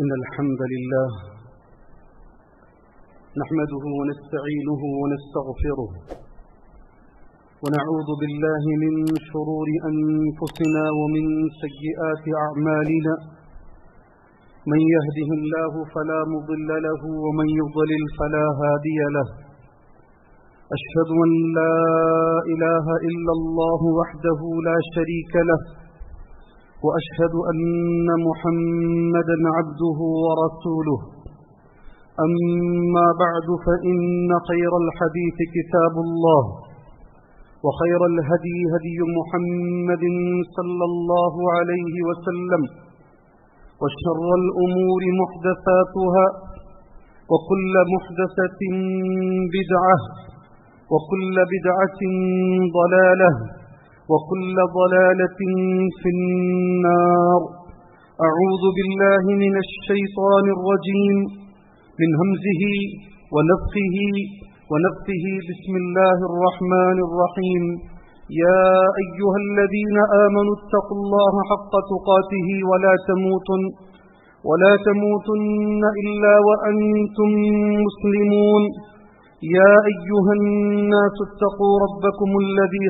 إن الحمد لله نحمده ونستعينه ونستغفره ونعوذ بالله من شرور أنفسنا ومن سيئات أعمالنا من يهده الله فلا مضل له ومن يضلل فلا هادي له أشهد أن لا إله إلا الله وحده لا شريك له وأشهد أن محمدا عبده ورسوله أما بعد فإن خير الحديث كتاب الله وخير الهدي هدي محمد صلى الله عليه وسلم وشر الأمور محدثاتها وكل محدثة بدعة وكل بدعة ضلالة وكل ضلالة في النار. أعوذ بالله من الشيطان الرجيم من همزه ونفخه ونفثه. بسم الله الرحمن الرحيم. يا أيها الذين آمنوا اتقوا الله حق تقاته ولا تموتن إلا وأنتم مسلمون. يا أيها الناس اتقوا ربكم الذي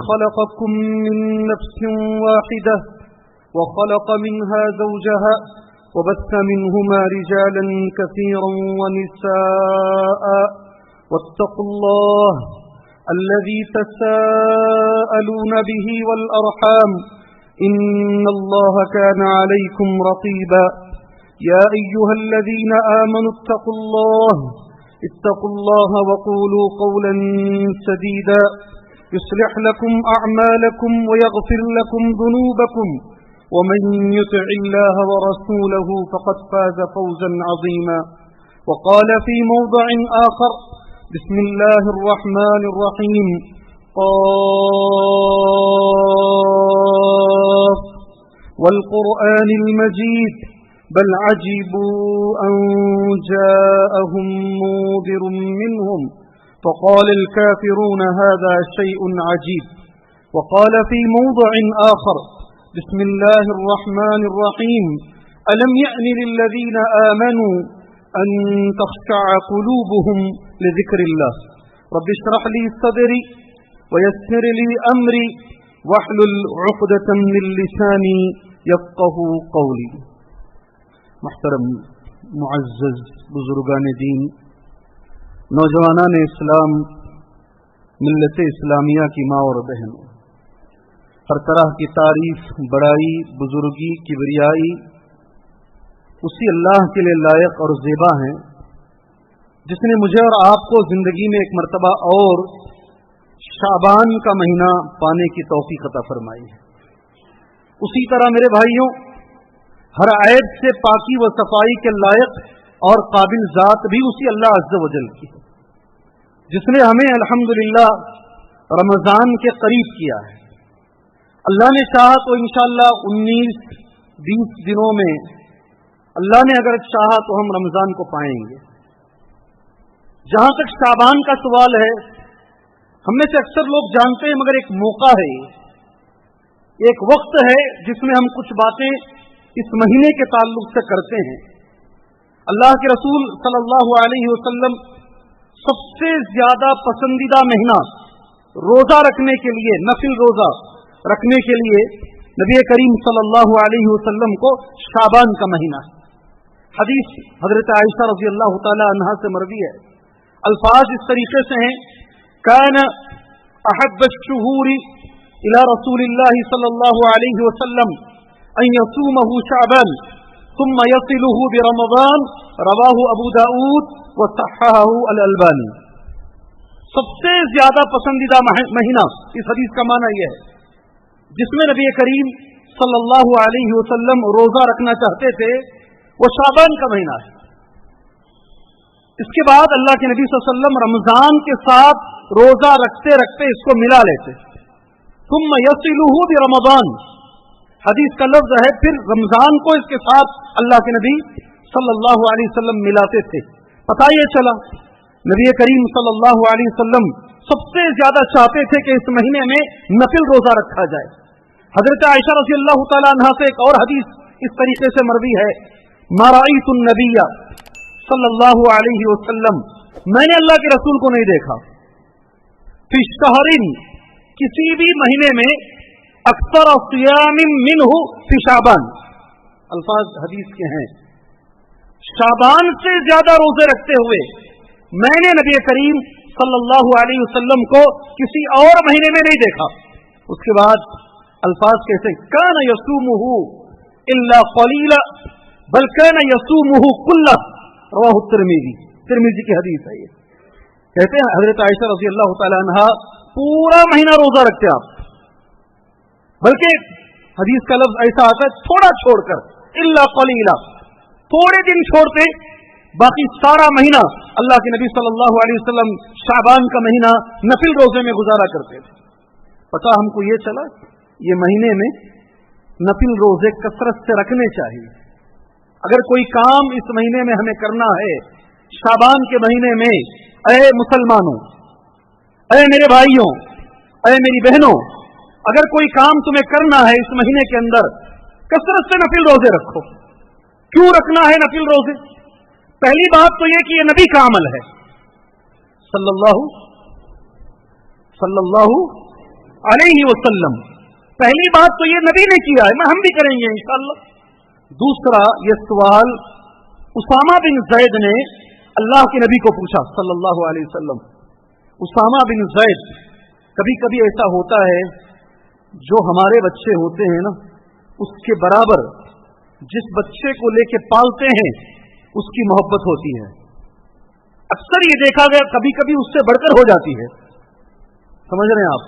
خلقكم من نفس واحدة وخلق منها زوجها وبث منهما رجالا كثيرا ونساء واتقوا الله الذي تساءلون به والأرحام إن الله كان عليكم رقيبا. يا أيها الذين آمنوا اتقوا الله وقولوا قولا سديدا يصلح لكم أعمالكم ويغفر لكم ذنوبكم ومن يطع الله ورسوله فقد فاز فوزا عظيما. وقال في موضع آخر بسم الله الرحمن الرحيم. قاف والقرآن المجيد بل عجبوا أن جاءهم منذر منهم فقال الكافرون هذا شيء عجيب. وقال في موضع آخر بسم الله الرحمن الرحيم. ألم يأن للذين آمنوا أن تخشع قلوبهم لذكر الله رب اشرح لي صدري ويسر لي أمري واحلل عقدة من لساني يفقه قولي. محترم معزز بزرگان دین، نوجوانان اسلام، ملت اسلامیہ کی ماں اور بہنوں، ہر طرح کی تعریف، بڑائی، بزرگی، کبریائی اسی اللہ کے لیے لائق اور زیبا ہیں جس نے مجھے اور آپ کو زندگی میں ایک مرتبہ اور شعبان کا مہینہ پانے کی توفیق عطا فرمائی ہے. اسی طرح میرے بھائیوں، ہر عیب سے پاکی و صفائی کے لائق اور قابل ذات بھی اسی اللہ عز و جل کی ہے جس نے ہمیں الحمدللہ رمضان کے قریب کیا ہے. اللہ نے چاہا تو انشاءاللہ 19-20 دنوں میں اللہ نے اگر چاہا تو ہم رمضان کو پائیں گے. جہاں تک شعبان کا سوال ہے، ہم میں سے اکثر لوگ جانتے ہیں، مگر ایک موقع ہے، ایک وقت ہے جس میں ہم کچھ باتیں اس مہینے کے تعلق سے کرتے ہیں. اللہ کے رسول صلی اللہ علیہ وسلم سب سے زیادہ پسندیدہ مہینہ روزہ رکھنے کے لیے، نفل روزہ رکھنے کے لیے نبی کریم صلی اللہ علیہ وسلم کو شعبان کا مہینہ ہے. حدیث حضرت عائشہ رضی اللہ تعالی عنہا سے مروی ہے. الفاظ اس طریقے سے ہیں: کان احب الشہور الى رسول اللہ صلی اللہ علیہ وسلم ان يصومه شعبان ثم يصله برمضان رواہ ابو داؤد وصححہ الالبانی. سب سے زیادہ پسندیدہ مہینہ، اس حدیث کا معنی یہ ہے جس میں نبی کریم صلی اللہ علیہ وسلم روزہ رکھنا چاہتے تھے، وہ شعبان کا مہینہ ہے. اس کے بعد اللہ کے نبی صلی اللہ علیہ وسلم رمضان کے ساتھ روزہ رکھتے رکھتے اس کو ملا لیتے. ثم يصله برمضان، حدیث کا لفظ ہے پھر رمضان کو اس کے ساتھ اللہ کے نبی صلی اللہ علیہ وسلم ملاتے تھے. پتہ یہ چلا نبی کریم صلی اللہ علیہ وسلم سب سے زیادہ چاہتے تھے کہ اس مہینے میں نفل روزہ رکھا جائے. حضرت عائشہ رضی اللہ تعالی عنہا سے ایک اور حدیث इस तरीके से मरवी है, मा राइतु नबिय्य सल्लल्लाहु अलैहि वसल्लम, मैंने अल्लाह के रसूल को नहीं देखा, फी शहरिन, किसी भी महीने में, अक्सर सियामिन मिनहु फी शाबान, अल्फाज हदीस के हैं, शाबान से ज्यादा रोजे रखते हुए मैंने नबी करीम सल्लल्लाहु अलैहि वसल्लम को किसी और महीने में नहीं देखा। उसके बाद अल्फाज कैसे, कान यसूमुहु इल्ला क़लीला बल कान यसूमुहु कुल्ला, रवाहु तिरमिज़ी, तिरमिज़ी की हदीस है ये। कहते हैं हजरत आयशा रज़ी अल्लाह तआला अन्हा पूरा महीना रोजा रखते आप, बल्कि हदीस का लफ्ज ऐसा आता है थोड़ा छोड़कर, इल्ला क़लीला, थोड़े दिन छोड़ते, बाकी सारा महीना अल्लाह के नबी सल्लल्लाहु अलैहि वसल्लम शाबान का महीना नफिल रोजे में गुजारा करते थे। पता हमको ये चला, ये महीने में नफिल रोजे कसरत से रखने चाहिए। अगर कोई काम इस महीने में हमें करना है, शाबान के महीने में, अरे मुसलमानों, अरे मेरे भाइयों, अरे मेरी बहनों, अगर कोई काम तुम्हें करना है इस महीने के अंदर, कसरत से नफिल रोजे रखो। क्यों रखना है नफिल रोजे? पहली बात तो यह कि यह नबी का अमल है सल्लल्लाहु अलैहि वसल्लम। पहली बात तो यह नबी ने किया है, हम भी करेंगे इंशाअल्लाह। दूसरा, यह सवाल उसामा बिन ज़ैद ने अल्लाह के नबी को पूछा सल्लल्लाहु अलैहि वसल्लम। उसामा बिन ज़ैद, कभी कभी ऐसा होता है जो हमारे बच्चे होते हैं ना, उसके बराबर जिस बच्चे को लेके पालते हैं उसकी मोहब्बत होती है। अक्सर ये देखा गया, कभी कभी उससे बढ़कर हो जाती है। समझ रहे हैं आप?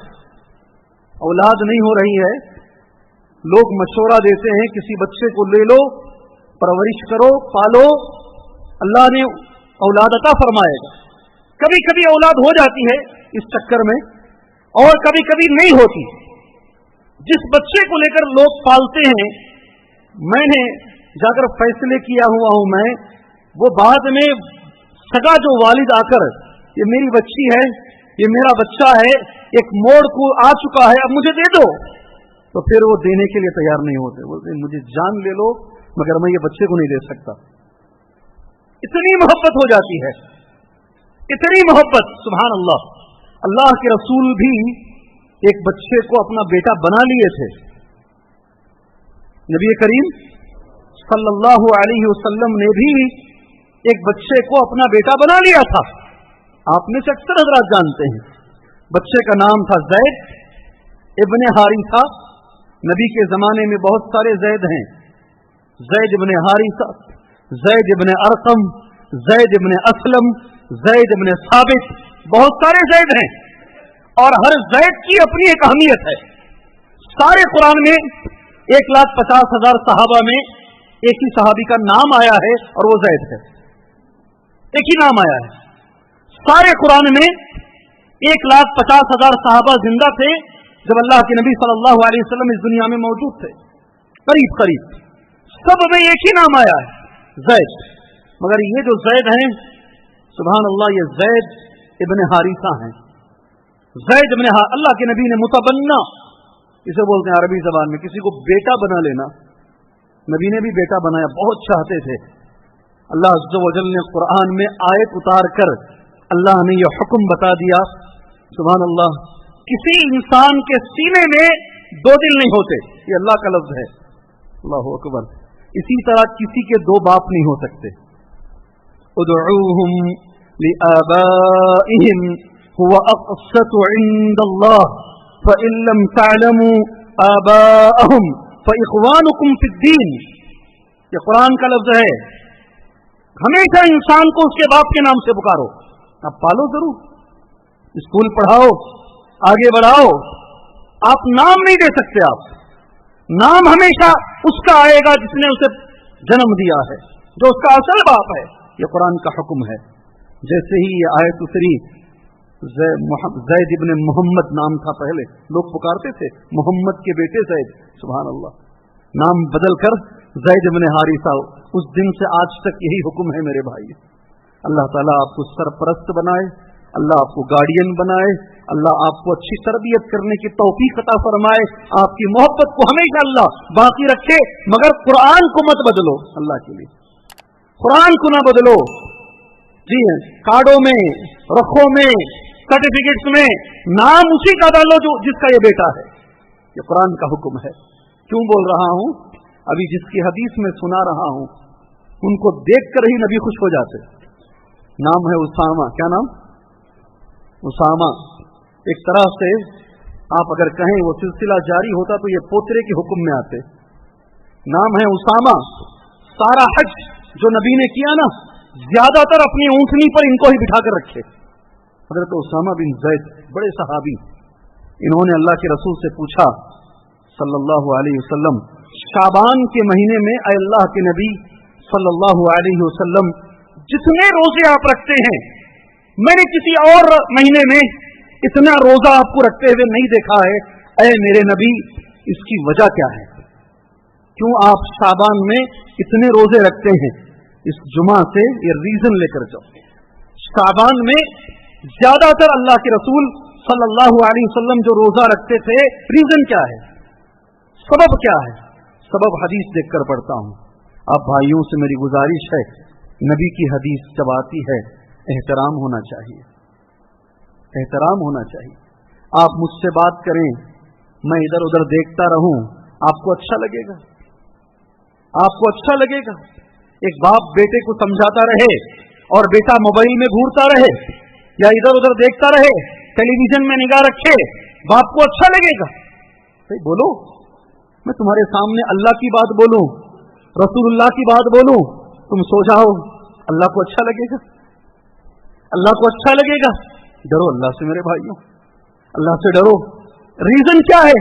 औलाद नहीं हो रही है, लोग मशवरा देते हैं किसी बच्चे को ले लो, परवरिश करो, पालो, अल्लाह ने औलाद अता फरमाएगा। कभी कभी औलाद हो जाती है इस चक्कर में, और कभी कभी नहीं होती। जिस बच्चे को लेकर लोग पालते हैं, मैंने जाकर फैसले किया हुआ हूं मैं, वो बाद में सगा जो वालिद आकर ये मेरी बच्ची है, ये मेरा बच्चा है, एक मोड़ को आ चुका है, अब मुझे दे दो, तो फिर वो देने के लिए तैयार नहीं होते। बोलते मुझे जान ले लो मगर मैं ये बच्चे को नहीं दे सकता। इतनी मोहब्बत हो जाती है, इतनी मोहब्बत, सुभान अल्लाह। अल्लाह के रसूल भी एक बच्चे को अपना बेटा बना लिए थे। नबी करीम सल्लल्लाहु अलैहि वसल्लम ने भी एक बच्चे को अपना बेटा बना लिया था। आप में से अक्सर हजरात जानते हैं, बच्चे का नाम था ज़ैद इब्ने हारिसा। नबी के जमाने में बहुत सारे ज़ैद हैं, ज़ैद इब्ने हारिसा, ज़ैद इब्ने अरकम, ज़ैद इब्ने असलम, ज़ैद इब्ने साबित, बहुत सारे ज़ैद हैं, और हर ज़ैद की अपनी एक अहमियत है। सारे कुरान में 1,50,000 सहाबा में एक ही सहाबी का नाम आया है और वो ज़ैद है, एक ही नाम आया है। सारे कुरान में 1,50,000 सहाबा जिंदा थे जब अल्लाह के नबी सल्लल्लाहु अलैहि वसल्लम इस दुनिया में मौजूद थे, करीब करीब सब में एक ही नाम आया है, ज़ैद। मगर ये जो ज़ैद हैं, सुभान अल्लाह, ये ज़ैद इब्ने हारिसा हैं। ज़ैद इब्ने अल्लाह के नबी ने मुतबन्ना, इसे बोलते हैं अरबी जबान में, किसी को बेटा बना लेना। नबी ने भी बेटा बनाया, बहुत चाहते थे। अल्लाह अज़्ज़ व जल ने कुरान में आयत उतार कर अल्लाह ने यह हुक्म बता दिया, सुभान अल्लाह, किसी इंसान के सीने में 2 दिल नहीं होते, ये अल्लाह का लफ्ज है, अल्लाहु अकबर। इसी तरह किसी के 2 बाप नहीं हो सकते। उदऊहुम लिआबाइहिम हुवा अक़सतु इंदल्लाह फ़इन लम तअलमू आबाअहुम फ़इख़वानुकुम फ़िद्दीन। ये कुरान का लफ्ज है। हमेशा इंसान को उसके बाप के नाम से पुकारो। आप पालो जरूर, स्कूल पढ़ाओ, आगे बढ़ाओ, आप नाम नहीं दे सकते। आप नाम हमेशा उसका आएगा जिसने उसे जन्म दिया है, जो उसका असल बाप है। ये कुरान का हुक्म है। जैसे ही ये आयत उतरी, ज़ैद इब्ने मोहम्मद नाम था, पहले लोग पुकारते थे मोहम्मद के बेटे ज़ैद, सुभान अल्लाह, नाम बदल कर ज़ैद इब्ने हारिसा। उस दिन से आज तक यही हुक्म है मेरे भाई। अल्लाह ताला आपको सरपरस्त बनाए, अल्लाह आपको गार्डियन बनाए, اللہ آپ کو अच्छी तरबियत करने की तौफीक अता फरमाए, आपकी मोहब्बत को हमेशा अल्लाह बाकी रखे, मगर कुरान को मत बदलो, अल्लाह के लिए कुरान को ना बदलो। जी हैं, कार्डों में, रखों में, सर्टिफिकेट्स में नाम उसी का डालो जो जिसका ये बेटा है। ये कुरान का हुक्म है। क्यों बोल रहा हूं? अभी जिसकी हदीस में सुना रहा हूं उनको देखकर ही नबी खुश हो जाते। नाम है उसामा। क्या नाम? उसामा। एक तरह से आप अगर कहें वो सिलसिला जारी होता तो ये पोतरे के हुक्म में आते। नाम है उसामा। सारा हज जो नबी ने किया ना, ज्यादातर अपनी ऊंटनी पर इनको ही बिठा कर रखे। हजरत उसामा बिन ज़ैद, बड़े सहाबी, इन्होंने अल्लाह के रसूल से पूछा सल्लल्लाहु अलैहि वसल्लम, शाबान के महीने में ऐ अल्लाह के नबी सल्लल्लाहु अलैहि वसल्लम, जितने रोजे आप रखते हैं मैंने किसी और महीने में इतना रोजा आपको रखते हुए नहीं देखा है। ऐ मेरे नबी, इसकी वजह क्या है? क्यों आप शाबान में इतने रोजे रखते हैं? इस जुमा से ये रीजन लेकर जाओ। शाबान में ज्यादातर अल्लाह के रसूल सल्लल्लाहु अलैहि वसल्लम जो रोजा रखते थे, रीजन क्या है, सबब क्या है? सबब हदीस देखकर पढ़ता हूं। आप भाइयों से मेरी गुजारिश है, नबी की हदीस जब आती है एहतराम होना चाहिए, एहतराम होना चाहिए। आप मुझसे बात करें, मैं इधर उधर देखता रहूं, आपको अच्छा लगेगा? आपको अच्छा लगेगा? एक बाप बेटे को समझाता रहे और बेटा मोबाइल में घूरता रहे या इधर उधर देखता रहे, टेलीविजन में निगाह रखे, बाप को अच्छा लगेगा? भाई बोलो, मैं तुम्हारे सामने अल्लाह की बात बोलूं, रसूलुल्लाह की बात बोलूं, तुम सो जाओ, अल्लाह को अच्छा लगेगा? अल्लाह को अच्छा लगेगा? डरो अल्लाह से मेरे भाइयों, अल्लाह से डरो। रीजन क्या है?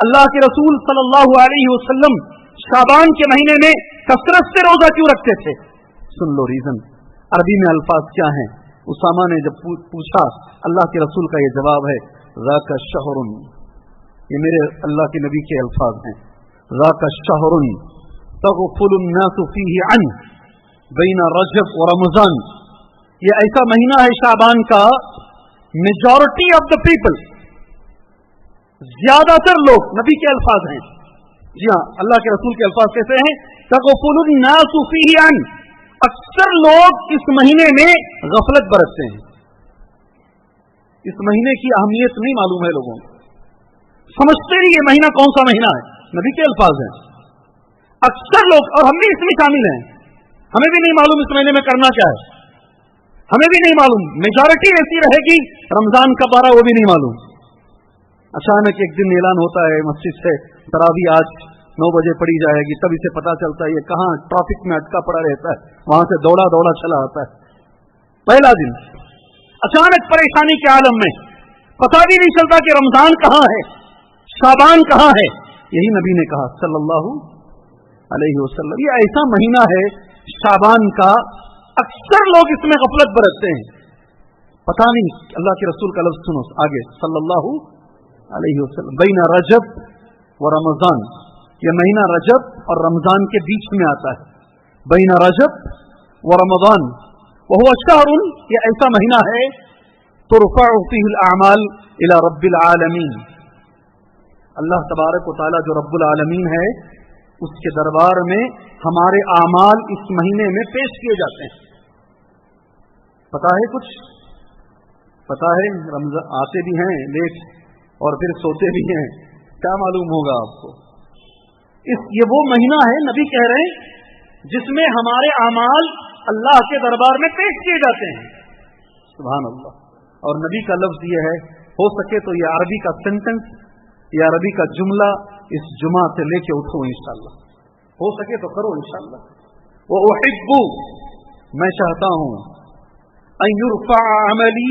अल्लाह के रसूल सल्लल्लाहु अलैहि वसल्लम शाबान के महीने में कसरत से रोजा क्यों रखते थे? सुन लो रीजन। अरबी में अल्फाज क्या हैं? उसामा ने जब पूछा, अल्लाह के रसूल का ये जवाब है, ज़ाका शहरुन। ये मेरे अल्लाह के नबी के अल्फाज हैं। ज़ाका शहरुन तग़फुलुन नासु फीही अन बैन रजब व रमज़ान। ये ऐसा महीना है शाबान का, मेजॉरिटी ऑफ द पीपल, ज्यादातर लोग, नबी के अल्फाज हैं, जी हाँ अल्लाह के रसूल के अल्फाज कैसे हैं? तग़फुलुन नासु फीही अन, अक्सर लोग इस महीने में गफलत बरतते हैं। इस महीने की अहमियत नहीं मालूम है लोगों को, समझते नहीं ये महीना कौन सा महीना है। नबी के अल्फाज हैं। अक्सर लोग, और हम भी इसमें शामिल हैं, हमें भी नहीं मालूम इस महीने में करना क्या है, हमें भी नहीं मालूम। मेजॉरिटी ऐसी रहेगी, रमजान कब आ रहा वो भी नहीं मालूम। अचानक एक दिन ऐलान होता है मस्जिद से, तरावी आज 9 बजे पड़ी जाएगी, तब इसे पता चलता है ये कहाँ ट्रैफिक में अटका पड़ा रहता है, वहां से दौड़ा दौड़ा चला आता है। पहला दिन अचानक परेशानी के आलम में, पता भी नहीं चलता कि रमजान कहाँ है, शाबान कहाँ है। यही नबी ने कहा सल्लल्लाहु अलैहि वसल्लम, ये ऐसा महीना है शाबान का, अक्सर लोग इसमें गफलत बरतते हैं, पता नहीं। अल्लाह के रसूल का लफ्ज सुनो आगे, सल्लल्लाहु अलैहि वसल्लम, बैन रजब व रमजान। ये महीना रजब और रमजान के बीच में आता है, बैन रजब व रमजान। वह शहरुन, ये ऐसा महीना है, तुरफ़अु फ़ीही अल-अअमाल इला रब्बिल आलमीन। अल्लाह तबारक व तआला जो रब्बुल आलमीन है, उसके दरबार में हमारे आमाल इस महीने में पेश किए जाते हैं। पता है कुछ? पता है? रमजान आते भी हैं लेट और फिर सोते भी हैं, क्या मालूम होगा आपको? ये वो महीना है, नबी कह रहे हैं, जिसमें हमारे आमाल अल्लाह के दरबार में पेश किए जाते हैं। सुभान अल्लाह। और नबी का लफ्ज ये है, हो सके तो ये अरबी का सेंटेंस, ये अरबी का जुमला इस जुमा से लेके उठो इंशाअल्लाह, हो सके तो करो इंशाअल्लाह। वो उहिब्बु, मैं चाहता हूं, अन युरफ़अ अमली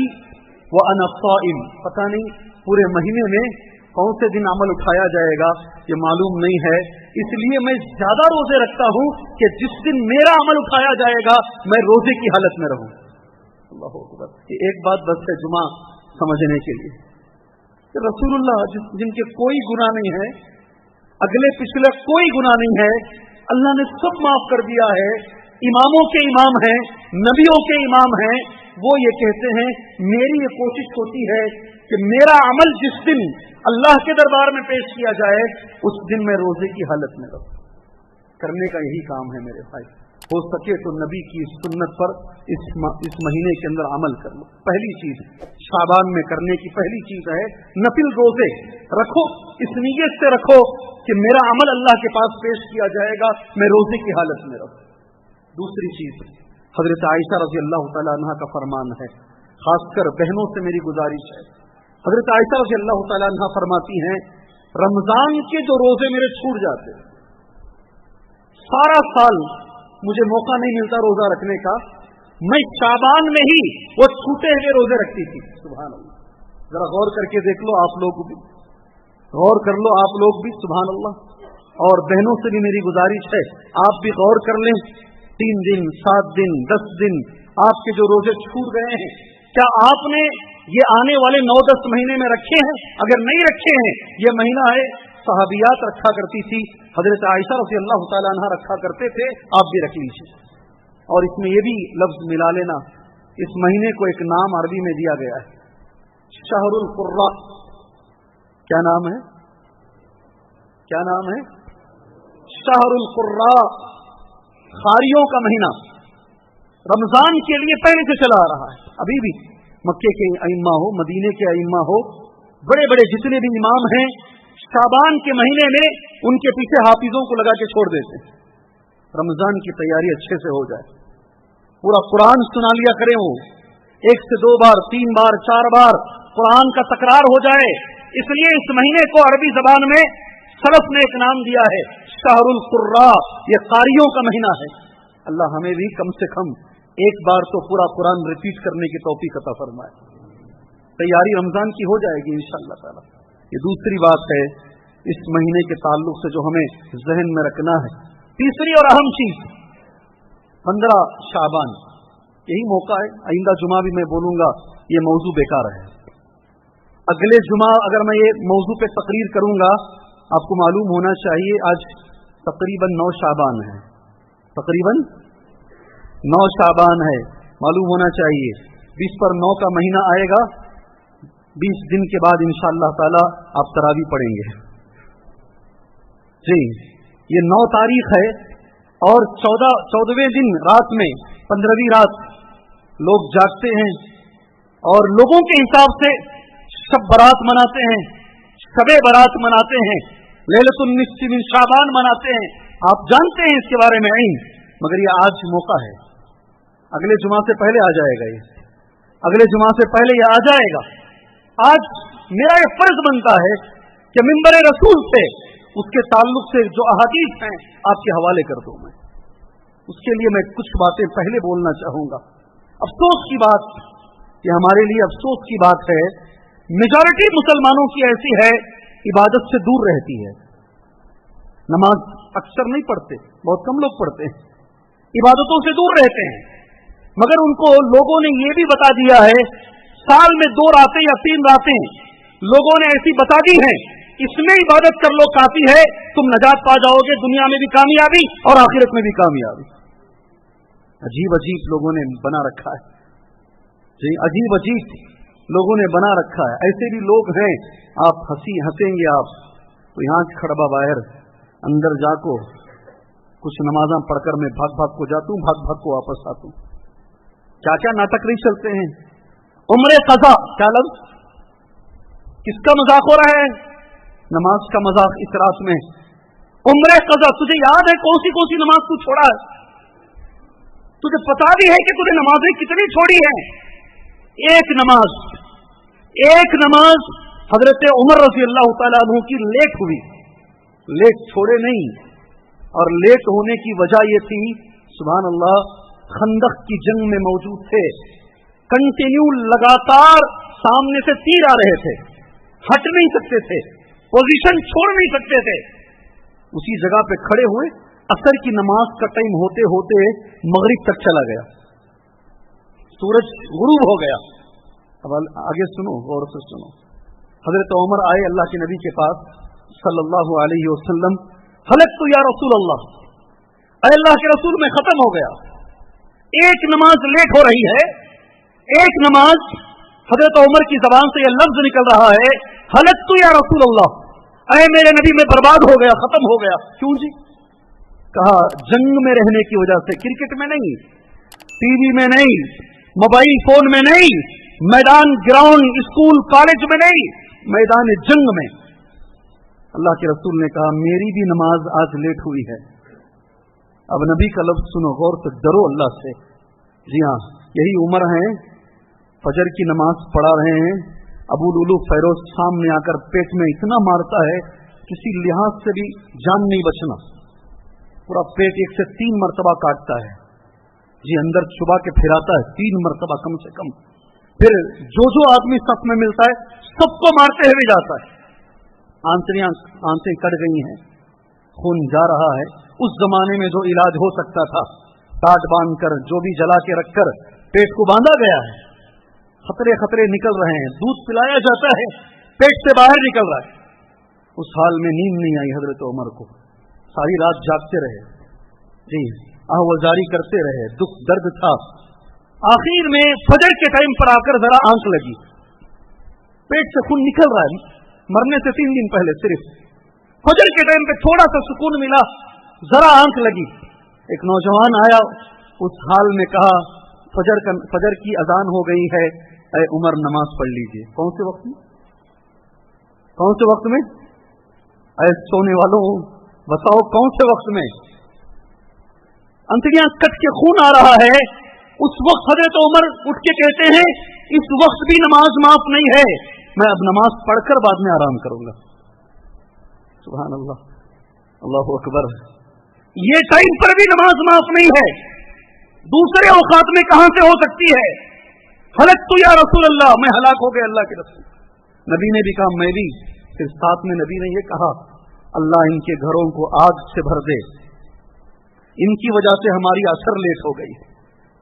व अना साइम। पता नहीं पूरे महीने में कौन से दिन अमल उठाया जाएगा ये मालूम नहीं है, इसलिए मैं ज्यादा रोजे रखता हूं कि जिस दिन मेरा अमल उठाया जाएगा मैं रोजे की हालत में रहूं। अल्लाहु अकबर। ये एक बात बस है जुमा समझने के लिए कि रसूलुल्लाह जिनके कोई गुनाह नहीं है, अगले पिछले कोई गुनाह नहीं है, अल्लाह ने सब माफ कर दिया है, इमामों के इमाम हैं, नबियों के इमाम हैं, वो ये कहते हैं, मेरी ये कोशिश होती है کہ میرا عمل جس دن اللہ کے دربار میں پیش کیا جائے اس دن میں روزے کی حالت میں رہوں. کرنے کا یہی کام ہے میرے بھائی. ہو سکے تو نبی کی اس سنت پر اس مہینے کے اندر عمل کر لو. پہلی چیز شعبان میں کرنے کی پہلی چیز ہے نفل روزے رکھو. اس نیت سے رکھو کہ میرا عمل اللہ کے پاس پیش کیا جائے گا, میں روزے کی حالت میں رہوں. دوسری چیز حضرت عائشہ رضی اللہ تعالی عنہا کا فرمان ہے, خاص کر بہنوں سے میری گزارش ہے. حضرت عائشہ رضی اللہ تعالی عنہا فرماتی ہیں رمضان کے جو روزے میرے چھوٹ جاتے, سارا سال مجھے موقع نہیں ملتا روزہ رکھنے کا, میں شعبان میں ہی وہ چھوٹے ہوئے روزے رکھتی تھی. سبحان اللہ. ذرا غور کر کے دیکھ لو آپ لوگ بھی, غور کر لو آپ لوگ بھی. سبحان اللہ. اور بہنوں سے بھی میری گزارش ہے آپ بھی غور کر لیں. 3 دن 7 دن 10 دن آپ کے جو روزے چھوٹ گئے ہیں, کیا آپ نے یہ آنے والے 9-10 مہینے میں رکھے ہیں؟ اگر نہیں رکھے ہیں, یہ مہینہ ہے صحابیات رکھا کرتی تھی, حضرت عائشہ رضی اللہ تعالیٰ عنہ رکھا کرتے تھے, آپ بھی رکھ لیجیے. اور اس میں یہ بھی لفظ ملا لینا, اس مہینے کو ایک نام عربی میں دیا گیا ہے, شہر القراء. کیا نام ہے؟ کیا نام ہے؟ شہر القراء, قاریوں کا مہینہ. رمضان کے لیے پہلے سے چلا آ رہا ہے. ابھی بھی مکے کے ائمہ ہو, مدینے کے ائمہ ہو, بڑے بڑے جتنے بھی امام ہیں, شعبان کے مہینے میں ان کے پیچھے حافظوں کو لگا کے چھوڑ دیتے ہیں. رمضان کی تیاری اچھے سے ہو جائے, پورا قرآن سنا لیا کریں, وہ 1 سے 2 بار 3 بار 4 بار قرآن کا تکرار ہو جائے. اس لیے اس مہینے کو عربی زبان میں سلف نے ایک نام دیا ہے شہر القراء, یہ قاریوں کا مہینہ ہے. اللہ ہمیں بھی کم سے کم ایک بار تو پورا قرآن ریپیٹ کرنے کی توفیق عطا فرمائے. تیاری رمضان کی ہو جائے گی انشاءاللہ تعالی. یہ دوسری بات ہے اس مہینے کے تعلق سے جو ہمیں ذہن میں رکھنا ہے. تیسری اور اہم چیز 15 شعبان, یہی موقع ہے. آئندہ جمعہ بھی میں بولوں گا یہ موضوع بیکار ہے. اگلے جمعہ اگر میں یہ موضوع پہ تقریر کروں گا, آپ کو معلوم ہونا چاہیے آج تقریباً 9 شعبان ہے, تقریباً 9 شعبان ہے, معلوم ہونا چاہیے. 20 پر 9 کا مہینہ آئے گا, 20 دن کے بعد انشاءاللہ تعالی آپ تراویح پڑھیں گے. جی یہ 9 تاریخ ہے اور 14ویں دن رات میں 15ویں رات لوگ جاگتے ہیں اور لوگوں کے حساب سے شب برات مناتے ہیں, شب برات مناتے ہیں, لیلۃ النصف من شعبان مناتے ہیں. آپ جانتے ہیں اس کے بارے میں علم, مگر یہ آج موقع ہے. اگلے جمعہ سے پہلے آ جائے گا, یہ اگلے جمعہ سے پہلے یہ آ جائے گا. آج میرا یہ فرض بنتا ہے کہ منبر رسول سے اس کے تعلق سے جو احادیث ہیں آپ کے حوالے کر دوں. میں اس کے لیے میں کچھ باتیں پہلے بولنا چاہوں گا. افسوس کی بات, یہ ہمارے لیے افسوس کی بات ہے, میجورٹی مسلمانوں کی ایسی ہے عبادت سے دور رہتی ہے. نماز اکثر نہیں پڑھتے, بہت کم لوگ پڑھتے ہیں, عبادتوں سے دور رہتے ہیں. مگر ان کو لوگوں نے یہ بھی بتا دیا ہے, سال میں 2 راتیں یا 3 راتیں لوگوں نے ایسی بتا دی ہیں, اس میں عبادت کر لو کافی ہے, تم نجات پا جاؤ گے, دنیا میں بھی کامیابی اور آخرت میں بھی کامیابی. عجیب عجیب لوگوں نے بنا رکھا ہے, جی عجیب عجیب لوگوں نے بنا رکھا ہے. ایسے بھی لوگ ہیں, آپ ہنسیں گے آپ, تو یہاں کھڑبا باہر اندر جا کو کچھ نمازاں پڑھ کر میں بھاگ بھاگ کو جاتا ہوں, بھاگ بھاگ کو واپس آتا ہوں. کیا کیا ناٹک نہیں چلتے ہیں. عمر قضا, کیا لفظ, کس کا مذاق ہو رہا ہے؟ نماز کا مذاق اس رات میں. عمر قضا, تجھے یاد ہے کون سی نماز تو چھوڑا ہے؟ تجھے پتا بھی ہے کہ تجھے نمازیں کتنی چھوڑی ہیں؟ ایک نماز حضرت عمر رضی اللہ تعالیٰ عنہ کی لیٹ ہوئی, لیٹ چھوڑے نہیں. اور لیٹ ہونے کی وجہ یہ تھی, سبحان اللہ, خندق کی جنگ میں موجود تھے, کنٹینیو لگاتار سامنے سے تیر آ رہے تھے, ہٹ نہیں سکتے تھے, پوزیشن چھوڑ نہیں سکتے تھے. اسی جگہ پہ کھڑے ہوئے, عصر کی نماز کا ٹائم ہوتے ہوتے مغرب تک چلا گیا, سورج غروب ہو گیا. اب آگے سنو, غور سے سنو. حضرت عمر آئے اللہ کے نبی کے پاس صلی اللہ علیہ وسلم, حلقت یا رسول اللہ, اے اللہ کے رسول میں ختم ہو گیا, ایک نماز لیٹ ہو رہی ہے, ایک نماز حضرت عمر کی زبان سے یہ لفظ نکل رہا ہے ہلکت یا رسول اللہ، اے میرے نبی میں برباد ہو گیا، ختم ہو گیا۔ کیوں جی؟ کہا جنگ میں رہنے کی وجہ سے، کرکٹ میں نہیں، ٹی وی میں نہیں، موبائل فون میں نہیں، میدان گراؤنڈ اسکول کالج میں نہیں، میدان جنگ میں۔ اللہ کے رسول نے کہا میری بھی نماز آج لیٹ ہوئی ہے۔ اب نبی کا لفظ سنو غور سے، ڈرو اللہ سے۔ جی ہاں، یہی عمر ہیں، فجر کی نماز پڑھا رہے ہیں، ابو لولو فیروز سامنے آ کر پیٹ میں اتنا مارتا ہے کسی لحاظ سے بھی جان نہیں بچنا، پورا پیٹ 1 سے 3 مرتبہ کاٹتا ہے، جی اندر چبا کے پھراتا ہے 3 مرتبہ کم سے کم، پھر جو آدمی صف میں ملتا ہے سب کو مارتے ہوئے جاتا ہے، آنتیں کٹ گئی ہیں، خون جا رہا ہے۔ اس زمانے میں جو علاج ہو سکتا تھا ٹاٹ باندھ کر، جو بھی جلا کے رکھ کر پیٹ کو باندھا گیا ہے، خطرے نکل رہے ہیں، دودھ پلایا جاتا ہے، پیٹ سے باہر نکل رہا ہے۔ اس حال میں نیند نہیں آئی حضرت عمر کو، ساری رات جاگتے رہے، جی آہوازاری کرتے رہے، دکھ درد تھا۔ آخر میں فجر کے ٹائم پر آ کر ذرا آنکھ لگی، پیٹ سے خون نکل رہا ہے، مرنے سے 3 دن پہلے صرف فجر کے ٹائم پہ تھوڑا سا سکون ملا، ذرا آنکھ لگی۔ ایک نوجوان آیا، اس حال میں کہا فجر کی اذان ہو گئی ہے، اے عمر نماز پڑھ لیجئے۔ کون سے وقت میں؟ کون سے وقت میں؟ اے سونے والوں بتاؤ کون سے وقت میں؟ انتڑیاں کٹ کے خون آ رہا ہے، اس وقت حضرت عمر اٹھ کے کہتے ہیں اس وقت بھی نماز معاف نہیں ہے، میں اب نماز پڑھ کر بعد میں آرام کروں گا۔ سبحان اللہ، اللہ اکبر۔ یہ ٹائم پر بھی نماز معاف نہیں ہے، دوسرے اوقات میں کہاں سے ہو سکتی ہے؟ ہلکت یا رسول اللہ، میں ہلاک ہو گیا اللہ کے رسول۔ نبی نے بھی کہا میں بھی، پھر ساتھ میں نبی نے یہ کہا اللہ ان کے گھروں کو آگ سے بھر دے، ان کی وجہ سے ہماری اثر لیٹ ہو گئی۔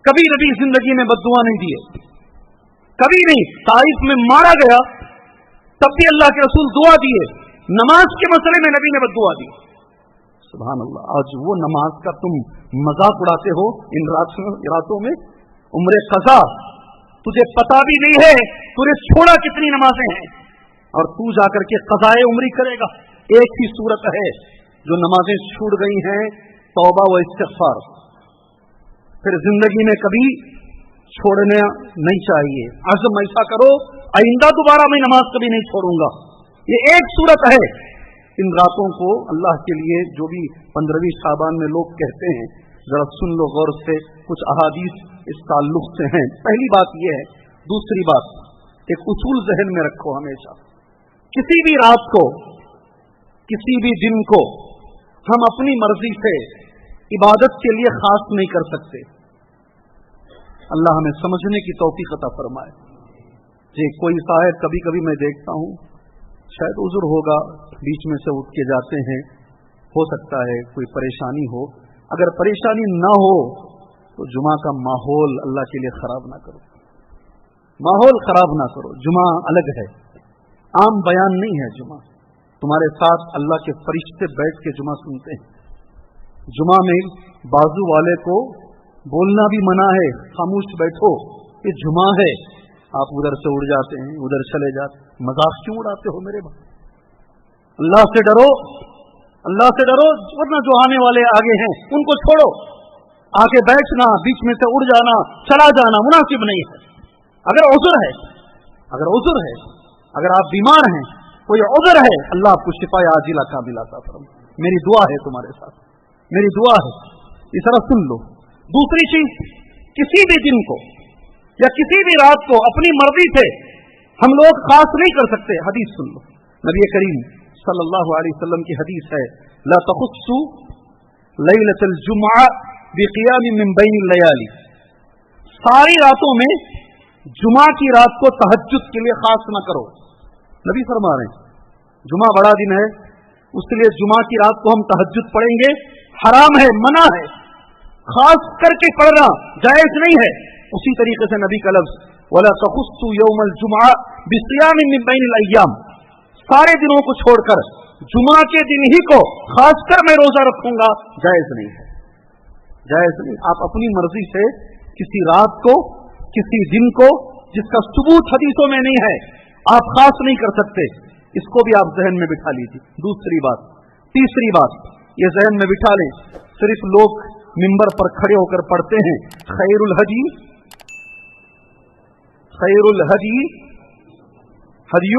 کبھی نبی زندگی میں بد دعا نہیں دیے، کبھی نہیں۔ طائف میں مارا گیا تب بھی اللہ کے رسول دعا دیے، نماز کے مسئلے میں نبی نے بد دعا دی۔ سبحان اللہ۔ آج وہ نماز کا تم مذاق اڑاتے ہو ان راتوں میں، عمر قضا تجھے پتا بھی نہیں ہے تجھے چھوڑا کتنی نمازیں ہیں، اور تو جا کر کے قضائے عمری کرے گا۔ ایک ہی صورت ہے جو نمازیں چھوٹ گئی ہیں، توبہ و استغفار، پھر زندگی میں کبھی چھوڑنا نہیں چاہیے۔ عزم ایسا کرو آئندہ دوبارہ میں نماز کبھی نہیں چھوڑوں گا، یہ ایک صورت ہے۔ ان راتوں کو اللہ کے لیے جو بھی 15ویں شعبان میں لوگ کہتے ہیں، ذرا سن لو غور سے، کچھ احادیث اس تعلق سے ہیں۔ پہلی بات یہ ہے، دوسری بات ایک اصول ذہن میں رکھو ہمیشہ، کسی بھی رات کو، کسی بھی دن کو ہم اپنی مرضی سے عبادت کے لیے خاص نہیں کر سکتے۔ اللہ ہمیں سمجھنے کی توفیق عطا فرمائے۔ جی کوئی صاحب کبھی کبھی میں دیکھتا ہوں، شاید عذر ہوگا، بیچ میں سے اٹھ کے جاتے ہیں، ہو سکتا ہے کوئی پریشانی ہو، اگر پریشانی نہ ہو تو جمعہ کا ماحول اللہ کے لیے خراب نہ کرو، ماحول خراب نہ کرو۔ جمعہ الگ ہے، عام بیان نہیں ہے جمعہ، تمہارے ساتھ اللہ کے فرشتے بیٹھ کے جمعہ سنتے ہیں۔ جمعہ میں بازو والے کو بولنا بھی منع ہے، خاموش بیٹھو، یہ جمعہ ہے۔ آپ ادھر سے اڑ جاتے ہیں، ادھر چلے جاتے، مذاق کیوں اڑاتے ہو میرے بھائی؟ اللہ سے ڈرو، اللہ سے ڈرو، ورنہ جو آنے والے آگے ہیں ان کو چھوڑو۔ آگے بیٹھنا، بیچ میں سے اڑ جانا، چلا جانا مناسب نہیں ہے۔ اگر عذر ہے، اگر آپ بیمار ہیں، کوئی عذر ہے، اللہ آپ کو شفا عاجلہ کاملہ عطا فرمائے۔ میری دعا ہے تمہارے ساتھ، میری دعا ہے، اس طرح سن لو۔ دوسری چیز، کسی بھی دن کو یا کسی بھی رات کو اپنی مرضی سے ہم لوگ خاص نہیں کر سکتے۔ حدیث سن لو، نبی کریم صلی اللہ علیہ وسلم کی حدیث ہے، لا تخصوا لیلۃ الجمعہ بقیام من بین اللیالی، ساری راتوں میں جمعہ کی رات کو تہجد کے لیے خاص نہ کرو۔ نبی فرما رہے ہیں جمعہ بڑا دن ہے، اس کے لیے جمعہ کی رات کو ہم تہجد پڑھیں گے، حرام ہے، منع ہے، خاص کر کے پڑھنا جائز نہیں ہے۔ اسی طریقے سے نبی کا لفظ وَلَا تَخُصُّوا يَوْمَ الْجُمْعَةِ بِصِيَامٍ مِّن بَيْنِ الْأَيَّامِ، سارے دنوں کو چھوڑ کر جمعہ کے دن ہی کو خاص کر میں روزہ رکھوں گا، جائز نہیں ہے، جائز نہیں۔ آپ اپنی مرضی سے کسی رات کو، کسی دن کو جس کا ثبوت حدیثوں میں نہیں ہے آپ خاص نہیں کر سکتے، اس کو بھی آپ ذہن میں بٹھا لیجیے. دوسری بات. تیسری بات یہ ذہن میں بٹھا لیں، صرف لوگ منبر پر کھڑے ہو کر پڑھتے ہیں خیر الہدی ہدی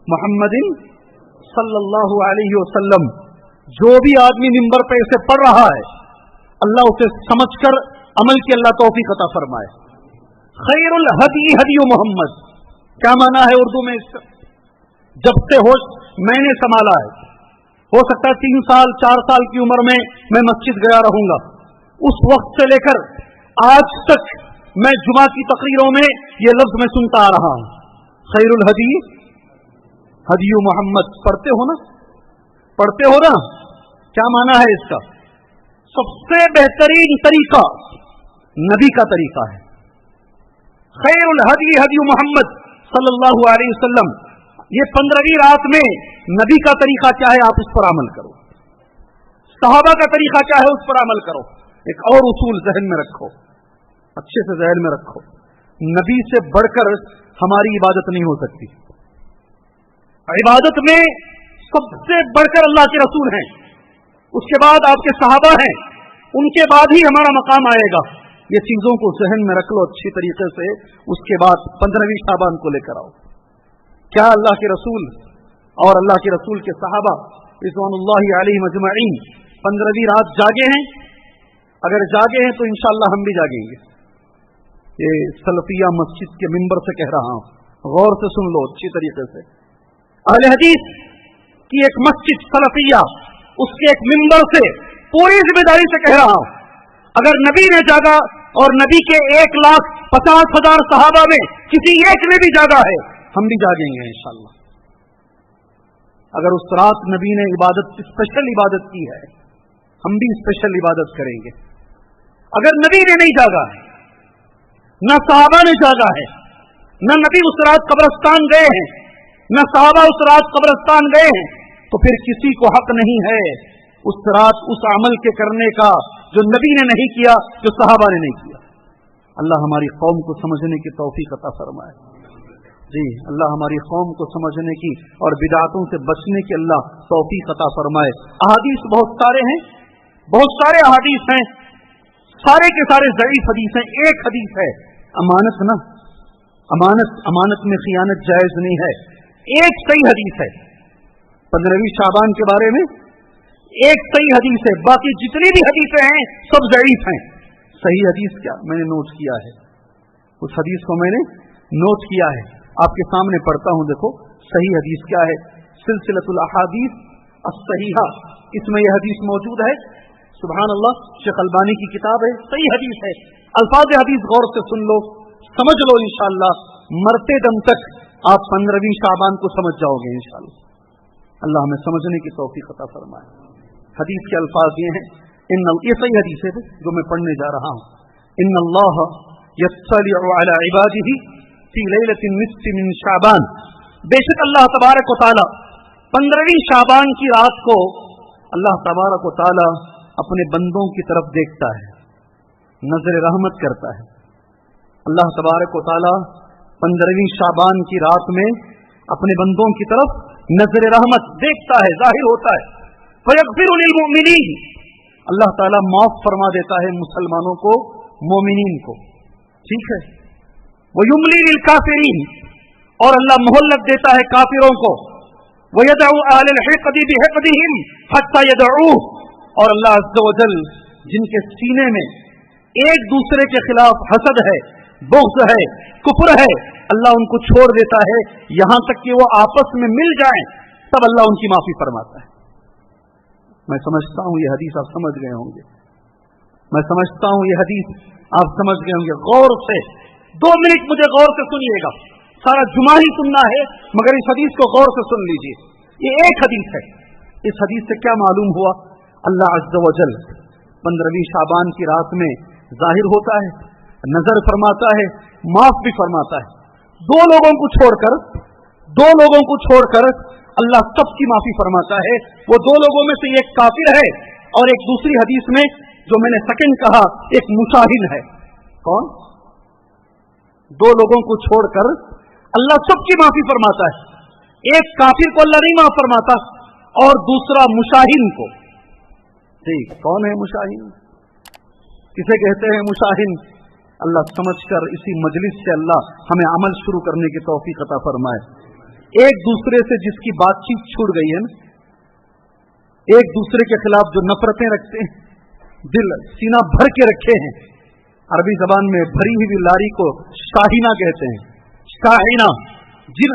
محمد صلی اللہ علیہ وسلم. جو بھی آدمی منبر پہ اسے پڑھ رہا ہے اللہ اسے سمجھ کر عمل کی اللہ توفیق عطا فرمائے. خیر الہدی ہدی محمد کیا معنی ہے اردو میں اس کا؟ جب سے ہوش میں نے سنبھالا ہے، ہو سکتا ہے 3 سال 4 سال کی عمر میں مسجد گیا رہوں گا، اس وقت سے لے کر آج تک میں جمعہ کی تقریروں میں یہ لفظ میں سنتا آ رہا ہوں، خیر الہدی ہدی محمد. پڑھتے ہو نا؟ کیا معنی ہے اس کا؟ سب سے بہترین طریقہ نبی کا طریقہ ہے. خیر الہدی ہدی محمد صلی اللہ علیہ وسلم. یہ 15ویں رات میں نبی کا طریقہ کیا ہے آپ اس پر عمل کرو، صحابہ کا طریقہ کیا ہے اس پر عمل کرو. ایک اور اصول ذہن میں رکھو، اچھے سے ذہن میں رکھو، نبی سے بڑھ کر ہماری عبادت نہیں ہو سکتی. عبادت میں سب سے بڑھ کر اللہ کے رسول ہیں، اس کے بعد آپ کے صحابہ ہیں، ان کے بعد ہی ہمارا مقام آئے گا. یہ چیزوں کو ذہن میں رکھ لو اچھی طریقے سے. اس کے بعد 15ویں شعبان کو لے کر آؤ. کیا اللہ کے رسول اور اللہ کے رسول کے صحابہ رضوان اللہ علیہم اجمعین 15ویں رات جاگے ہیں؟ اگر جاگے ہیں تو انشاءاللہ ہم بھی جاگیں گے. یہ سلفیہ مسجد کے منبر سے کہہ رہا ہوں، غور سے سن لو اچھی طریقے سے. اہل حدیث کی ایک مسجد سلفیہ، اس کے ایک منبر سے پوری ذمہ داری سے کہہ رہا ہوں، اگر نبی نے جاگا اور نبی کے 1,50,000 صحابہ میں کسی ایک نے بھی جاگا ہے، ہم بھی جاگیں گے انشاءاللہ. اگر اس رات نبی نے اسپیشل عبادت کی ہے، ہم بھی اسپیشل عبادت کریں گے. اگر نبی نے نہیں جاگا ہے، نہ صحابہ نے جاگا ہے، نہ نبی اس رات قبرستان گئے ہیں، نہ صحابہ اس رات قبرستان گئے ہیں، تو پھر کسی کو حق نہیں ہے اس رات اس عمل کے کرنے کا جو نبی نے نہیں کیا، جو صحابہ نے نہیں کیا. اللہ ہماری قوم کو سمجھنے کی توفیق عطا فرمائے. جی اللہ ہماری قوم کو سمجھنے کی اور بدعتوں سے بچنے کی اللہ توفیق عطا فرمائے. احادیث بہت سارے ہیں، بہت سارے احادیث ہیں، سارے کے سارے ضعیف حدیث ہیں. ایک حدیث ہے امانت، نا امانت میں خیانت جائز نہیں ہے. ایک صحیح حدیث ہے 15ویں شعبان کے بارے میں، ایک صحیح حدیث ہے. باقی جتنی بھی حدیثیں ہیں سب ضعیف ہیں. صحیح حدیث کیا میں نے نوٹ کیا ہے، اس حدیث کو میں نے نوٹ کیا ہے، آپ کے سامنے پڑھتا ہوں. دیکھو صحیح حدیث کیا ہے. سلسلۃ الاحادیث الصحیحہ، اس میں یہ حدیث موجود ہے. سبحان اللہ، شیخ البانی کی کتاب ہے، صحیح حدیث ہے. الفاظ حدیث غور سے سن لو، سمجھ لو، انشاءاللہ مرتے دم تک آپ 15ویں شعبان کو سمجھ جاؤ گے انشاءاللہ. اللہ ہمیں سمجھنے کی توفیق عطا فرمائے. حدیث کے الفاظ یہ ہیں، یہ صحیح حدیث ہے جو میں پڑھنے جا رہا ہوں. ان اللہ یطلع علی عباده فی لیلۃ النصف من شعبان، بے شک اللہ تبارک و تعالی 15ویں شعبان کی رات کو اللہ تبارک و تعالی اپنے بندوں کی طرف دیکھتا ہے، نظر رحمت کرتا ہے. اللہ تبارک و تعالی 15ویں شعبان کی رات میں اپنے بندوں کی طرف نظر رحمت دیکھتا ہے، ظاہر ہوتا ہے. فیغفر للمؤمنین، اللہ تعالیٰ معاف فرما دیتا ہے مسلمانوں کو، مومنین کو. ٹھیک ہے. ویملی للکافرین، اور اللہ مہلت دیتا ہے کافروں کو. ویدعو اہل الحقد بحقدہم حتی یدعوہ، اور اللہ عز و جل جن کے سینے میں ایک دوسرے کے خلاف حسد ہے، بغض ہے، کفر ہے، اللہ ان کو چھوڑ دیتا ہے یہاں تک کہ وہ آپس میں مل جائیں، تب اللہ ان کی معافی فرماتا ہے. میں سمجھتا ہوں یہ حدیث آپ سمجھ گئے ہوں گے، میں سمجھتا ہوں یہ حدیث آپ سمجھ گئے ہوں گے. غور سے 2 منٹ مجھے غور سے سنیے گا، سارا جمعہ ہی سننا ہے مگر اس حدیث کو غور سے سن لیجیے. یہ ایک حدیث ہے. اس حدیث سے کیا معلوم ہوا؟ اللہ عز و جل 15ویں شعبان کی رات میں ظاہر ہوتا ہے، نظر فرماتا ہے، معاف بھی فرماتا ہے. 2 لوگوں کو چھوڑ کر اللہ سب کی معافی فرماتا ہے. وہ 2 لوگوں میں سے ایک کافر ہے اور ایک دوسری حدیث میں جو میں نے سیکنڈ کہا ایک مشاہد ہے. کون؟ दो लोगों को छोड़कर अल्लाह सबकी माफी फरमाता है। एक काफिर को अल्लाह नहीं माफ फरमाता और दूसरा मुशाहिन को। ठीक, कौन है मुशाहिन? किसे कहते हैं मुशाहिन? अल्लाह समझकर इसी मजलिस से अल्लाह हमें अमल शुरू करने की तौफीक अता फरमाए। एक दूसरे से जिसकी बातचीत छूट गई है ना, एक दूसरे के खिलाफ जो नफरतें रखते हैं, दिल सीना भर के रखे हैं, अरबी जबान में भरी हुई लारी को शाहीना कहते हैं। शाहीना,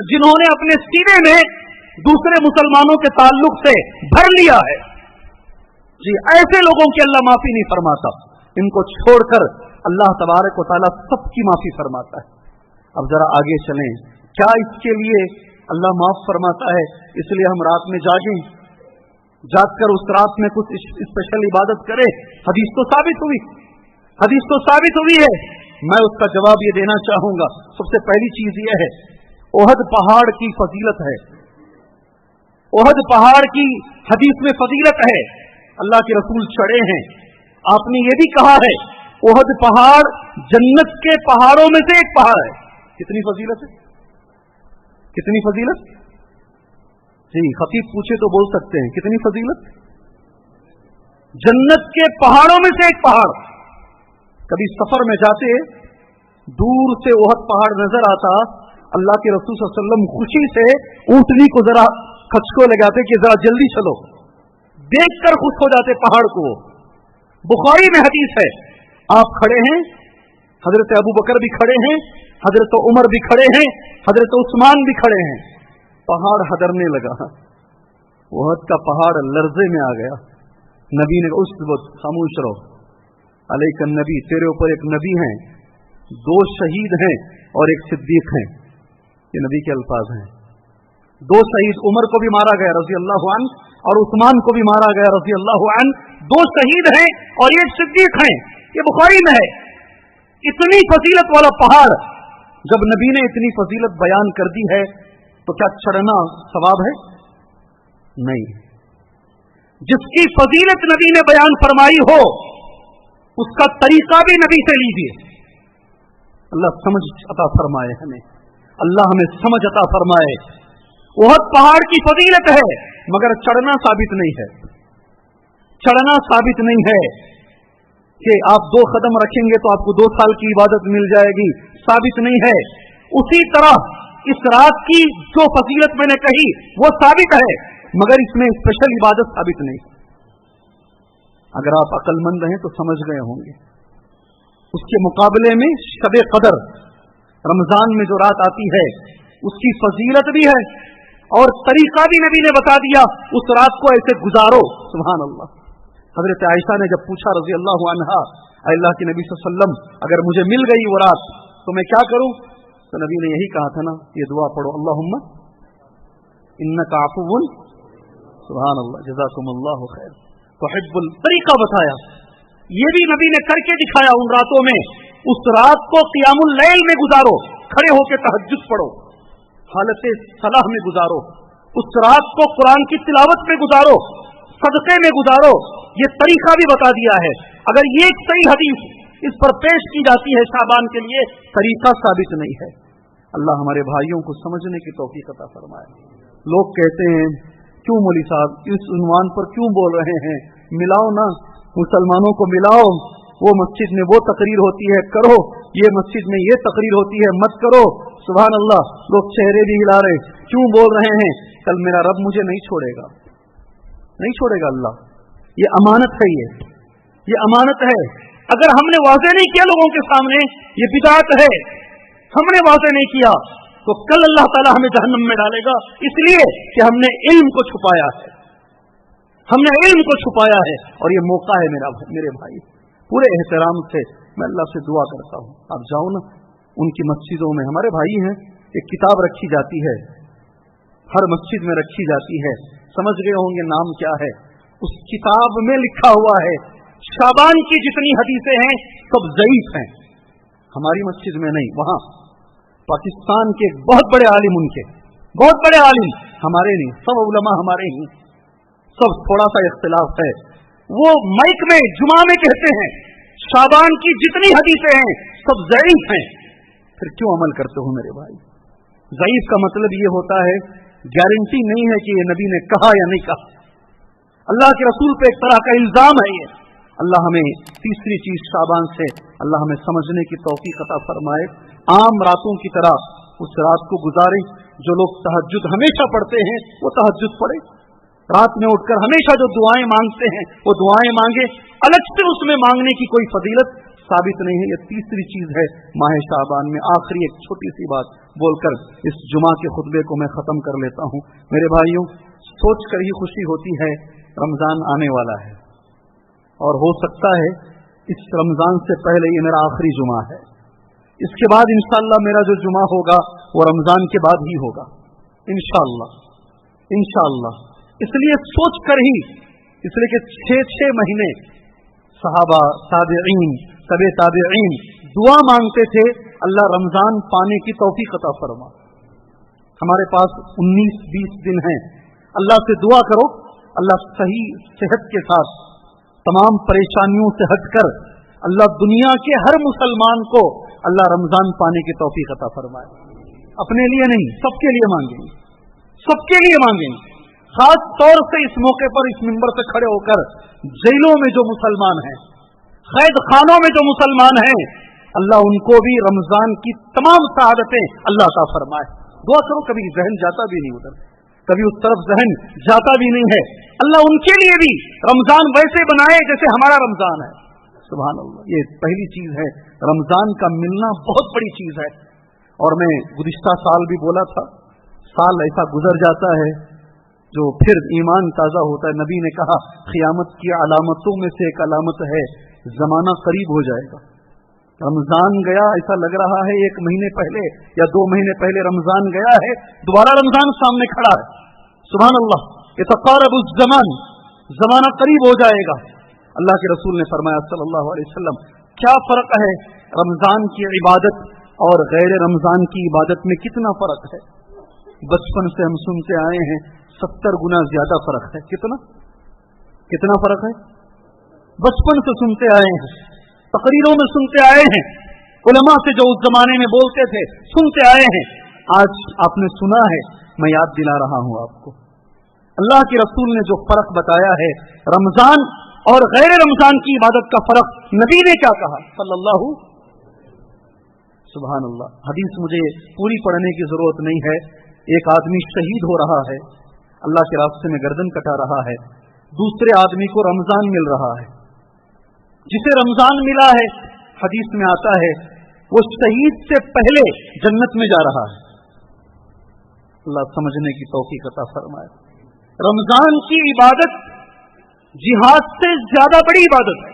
जिन्होंने अपने सीने में दूसरे मुसलमानों के ताल्लुक से भर लिया है, जी ऐसे लोगों की अल्लाह माफी नहीं फरमाता। इनको छोड़कर अल्लाह तबारक व तआला सबकी माफी फरमाता है। अब जरा आगे चलें, क्या इसके लिए अल्लाह माफ फरमाता है इसलिए हम रात में जागें, जागकर उस रात में कुछ स्पेशल इबादत करें? हदीस तो साबित हुई है। मैं उसका जवाब ये देना चाहूंगा। सबसे पहली चीज ये है, ओहद पहाड़ की फजीलत है। ओहद पहाड़ की हदीस में फजीलत है। अल्लाह के रसूल चढ़े हैं, आपने ये भी कहा है ओहद पहाड़ जन्नत के पहाड़ों में से एक पहाड़ है। कितनी फजीलत है, कितनी फजीलत? जी खतीब पूछे तो बोल सकते हैं, कितनी फजीलत? जन्नत के पहाड़ों में से एक पहाड़। कभी सफर में जाते, दूर से ओहद पहाड़ नजर आता, अल्लाह के रसूल सल्लल्लाहु अलैहि वसल्लम खुशी से ऊंटनी को जरा खचको लगाते कि जरा जल्दी चलो, देखकर खुश हो जाते पहाड़ को। बुखारी में हदीस है, आप खड़े हैं, हजरत अबू बकर भी खड़े हैं, हजरत उमर भी खड़े हैं, हजरत उस्मान भी खड़े हैं, पहाड़ हदरने लगा, ओहद का पहाड़ लर्जे में आ गया। नबी ने उस वक्त खामोश रहो, अलैका नबी, तेरे ऊपर एक नबी हैं, दो शहीद हैं और एक सिद्दीक हैं। ये नबी के अल्फाज हैं। दो शहीद, उमर को भी मारा गया रज़ी अल्लाह अन्हु और उस्मान को भी मारा गया रज़ी अल्लाह अन्हु, दो शहीद हैं और एक सिद्दीक हैं। ये बुखारी में है। इतनी फजीलत वाला पहाड़, जब नबी ने इतनी फजीलत बयान कर दी है तो क्या चढ़ना सवाब है? नहीं। जिसकी फजीलत नबी ने बयान फरमाई हो उसका तरीका भी नबी से लीजिए। अल्लाह समझ अता फरमाए हमें, अल्लाह हमें समझ अता फरमाए। ओहद पहाड़ की फजीलत है मगर चढ़ना साबित नहीं है। चढ़ना साबित नहीं है कि आप 2 कदम रखेंगे तो आपको 2 साल की इबादत मिल जाएगी, साबित नहीं है। उसी तरह इस रात की जो फजीलत मैंने कही वो साबित है मगर इसमें स्पेशल इबादत साबित नहीं। अगर आप अक्लमंद हैं तो समझ गए होंगे। उसके मुकाबले में शब कदर, रमजान में जो रात आती है, उसकी फजीलत भी है और तरीका भी नबी ने बता दिया, उस रात को ऐसे गुजारो। सुभान अल्लाह। हजरत आयशा ने जब पूछा रज़ी अल्लाह अन्हा, अल्लाह के नबी सल्लल्लाहु अलैहि वसल्लम अगर मुझे मिल गई वो रात तो मैं क्या करूं? तो नबी ने यही कहा था ना, ये दुआ पढ़ो, अल्लाहुम्मा इन्नका अफ़ुव्वुन, सुभान अल्लाह, जज़ाकुमुल्लाहु खैर। तुहिब्बुल, तरीका बताया, ये भी नबी ने करके दिखाया उन रातों में। उस रात को क़ियामुल लैल में गुजारो, खड़े होकर तहज्जुद पढ़ो, हालत सलाह में गुजारो, उस रात को कुरान की तिलावत में गुजारो, सदक़े में गुजारो। ये तरीका भी बता दिया है। अगर ये एक सही हदीस इस पर पेश की जाती है शाबान के लिए, तरीका साबित नहीं है। अल्लाह हमारे भाइयों को समझने की तौफीक अता फरमाए। लोग कहते हैं क्यों मौलवी साहब इस उन्वान पर क्यों बोल रहे हैं, मिलाओ ना, मुसलमानों को मिलाओ। वो मस्जिद में वो तकरीर होती है करो, ये मस्जिद में ये तकरीर होती है मत करो। सुभान अल्लाह, लोग चेहरे भी हिला रहे, क्यों बोल रहे हैं? कल मेरा रब मुझे नहीं छोड़ेगा, नहीं छोड़ेगा अल्लाह। ये अमानत है, ये अमानत है। अगर हमने वाज़ेह नहीं किया लोगों के सामने ये बिदअत है, हमने वाज़ेह नहीं किया तो कल अल्लाह ताला हमें जहन्नम में डालेगा, इसलिए कि हमने इल्म को छुपाया है, हमने इल्म को छुपाया है। और ये मौका है मेरे भाई, पूरे एहतराम से मैं अल्लाह से दुआ करता हूँ, आप जाओ ना उनकी मस्जिदों में, हमारे भाई हैं, एक किताब रखी जाती है, हर मस्जिद में रखी जाती है, समझ गए होंगे नाम क्या है। उस किताब में लिखा हुआ है शाबान की जितनी हदीसें हैं सब ज़ईफ हैं। हमारी मस्जिद में नहीं, वहां पाकिस्तान के बहुत बड़े आलिम, उनके बहुत बड़े आलिम, हमारे नहीं, सब उलमा हमारे ही, सब थोड़ा सा इख्तिलाफ है। वो माइक में जुमा में कहते हैं शाबान की जितनी हदीसें हैं सब ज़ईफ हैं। फिर क्यों अमल करते हो मेरे भाई? ज़ईफ का मतलब ये होता है गारंटी नहीं है कि ये नबी ने कहा या नहीं कहा, अल्लाह के रसूल पे एक तरह का इल्जाम है ये। अल्लाह हमें तीसरी चीज शाबान से अल्लाह हमें समझने की तौफीक अता फरमाए। आम रातों की तरह उस रात को गुजारे। जो लोग तहज्जुद हमेशा पढ़ते हैं वो तहज्जुद पढ़े, रात में उठकर हमेशा जो दुआएं मांगते हैं वो दुआएं मांगे, अलग से उसमें मांगने की कोई फजीलत साबित नहीं है। ये तीसरी चीज है माह शाबान में। आखिरी एक छोटी सी बात बोलकर इस जुमा के खुतबे को मैं खत्म कर लेता हूं। मेरे भाइयों, सोच कर ही खुशी होती है रमजान आने वाला है, और हो सकता है इस रमजान से पहले ये मेरा आखिरी जुमा है। इसके बाद इंशाअल्लाह मेरा जो जुमा होगा वो रमजान के बाद ही होगा इंशाअल्लाह इंशाअल्लाह। इसलिए सोच कर ही, इसलिए कि 6 महीने सहाबा, ताबईन, तबे ताबईन दुआ मांगते थे अल्लाह रमजान पाने की तौफीक अता फरमा। हमारे पास 19-20 दिन हैं, अल्लाह से दुआ करो अल्लाह सही सेहत के साथ तमाम परेशानियों से हटकर अल्लाह दुनिया के हर मुसलमान को अल्लाह रमजान पाने की तौफीक अता फरमाए। अपने लिए नहीं, सबके लिए मांगेंगे, सबके लिए मांगेंगे। खास तौर से इस मौके पर इस मिंबर से खड़े होकर जेलों में जो मुसलमान हैं, कैद खानों में जो मुसलमान हैं, अल्लाह उनको भी रमजान की तमाम सआदतें अल्लाह अता फरमाए। दुआ करो, कभी जहन जाता भी नहीं उधर, कभी उस तरफ जहन जाता भी नहीं है। अल्लाह उनके लिए भी रमजान वैसे बनाए जैसे हमारा रमजान है। सुभान अल्लाह। ये पहली चीज है, रमजान का मिलना बहुत बड़ी चीज है। और मैं गुज़िश्ता साल भी बोला था, साल ऐसा गुजर जाता है जो फिर ईमान ताजा होता है। नबी ने कहा क़यामत की अलामतों में से एक अलामत है जमाना करीब हो जाएगा। रमजान गया, ऐसा लग रहा है 1 महीने पहले या 2 महीने पहले रमजान गया है, दोबारा रमजान सामने खड़ा है। सुभान अल्लाह। यतक़ारबुज़ ज़मान, जमाना करीब हो जाएगा। अल्लाह के रसूल ने फरमाया सल्लल्लाहु अलैहि वसल्लम, क्या फर्क है रमजान की इबादत और गैर रमजान की इबादत में? कितना फर्क है? बचपन से हम सुनते आए हैं 70 गुना ज्यादा फर्क है। कितना फर्क है? बचपन से सुनते आए हैं, तकरीरों में सुनते आए हैं, उलमा से जो उस जमाने में बोलते थे सुनते आए हैं। आज आपने सुना है, मैं याद दिला रहा हूं आपको। अल्लाह के रसूल ने जो फर्क बताया है रमजान और गैर रमजान की इबादत का फर्क, नबी ने क्या कहा सल्लल्लाहु। सुभान अल्लाह। हदीस मुझे पूरी पढ़ने की जरूरत नहीं है। एक आदमी शहीद हो रहा है, अल्लाह के रास्ते में गर्दन कटा रहा है, दूसरे आदमी को रमजान मिल रहा है। जिसे रमजान मिला है, हदीस में आता है, वो शहीद से पहले जन्नत में जा रहा है। अल्लाह समझने की तौफीक अता फरमाए। रमजान की इबादत जिहाद से ज्यादा बड़ी इबादत है।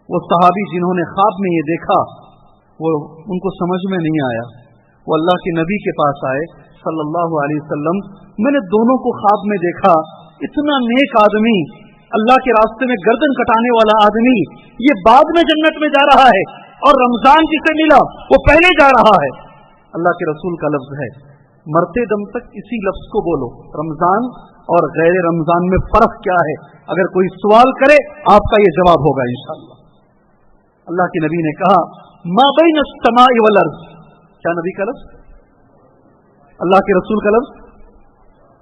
वो सहाबी जिन्होंने ख्वाब में ये देखा, वो उनको समझ में नहीं आया, वो अल्लाह के नबी के पास आए सल्लल्लाहु अलैहि वसल्लम, मैंने दोनों को ख्वाब में देखा, इतना नेक आदमी, अल्लाह के रास्ते में गर्दन कटाने वाला आदमी, ये बाद में जन्नत में जा रहा है, और रमजान जिसे मिला वो पहले जा रहा है। अल्लाह के रसूल का लफ्ज है, मरते दम तक इसी लफ्ज को बोलो, रमजान और गैर रमजान में फर्क क्या है? अगर कोई सवाल करे आपका ये जवाब होगा इंशाअल्लाह। अल्लाह के नबी ने कहा मा बैन अस्समाई वल अर्ज़। क्या नबी का लफ्ज? अल्लाह के रसूल का लफ्ज,